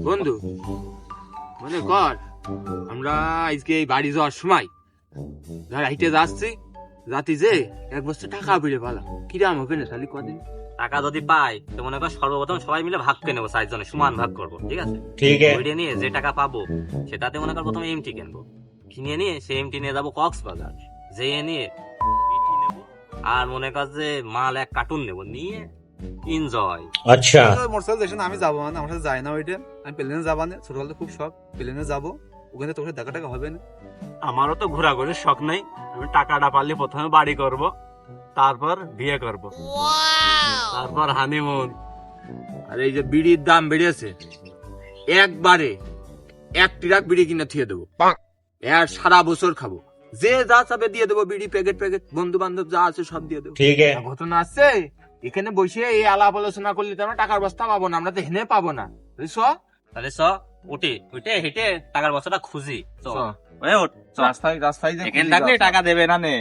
বন্ধু মনে কর আমরা আজকে এই বাড়ি যাওয়ার সময় ধর হাইটে যাচ্ছি যাতে যে এক বস্তা টাকা বেড়ে পালা কিরাম হবে না তাহলে কদিন টাকা যদি পাই তো মনে কর সর্বপ্রথম সবাই মিলে ভাগ করে নেবো, 4 জনে সমান ভাগ করবো, ঠিক আছে? ठीक है। ওইটা নিয়ে যে টাকা পাবো সেটাতে মনে কর প্রথমে এমটি কিনবো, কিনে নিয়ে সেই এমটি নিয়ে যাবো কক্সবাজার, যেয়ে নিয়ে বিটি নেবো আর মনে কর যে মাল 1 কার্টুন নেবো, নিয়ে এনজয়। अच्छा মোটরসাইকেল দেখছেন আমি যাবো না, আমার সাথে যাই না ওইটা। আমি প্লেনে যাবা না, ছোটবেলাতে খুব শখ প্লেনে যাবো, ওখানে তোর সাথে দেখা টাকা হবে না। আমারও তো ঘোরাঘুরির শখ নাই, আমি টাকাটা পারলে প্রথমে বাড়ি করব, তারপর বিয়ে করব, তারপর হানিমুন। আর এই যে বিড়ির দাম বেড়েছে একবারে 1 ট্রাক বিড়ি কিনে থিয়ে দেবো আর সারা বছর খাবো, যে যা চাবে দিয়ে দেবো, বিড়ি প্যাকেট প্যাকেট, বন্ধু বান্ধব যা আছে সব দিয়ে দেবো। ठीक है। ঘটনা আছে এখানে বসে এই আলাপ আলোচনা করলে তো আমরা টাকার বস্তা পাবো না, আমরা তো হেনে পাবো না, বুঝছো? তাহলে চ উঠে উঠে হেঁটে টাকার বস্তাটা খুঁজি। চ। ওই ওঠ, চ। রাস্তায় রাস্তায় যে এখানে থাকলে টাকা দেবে না নে।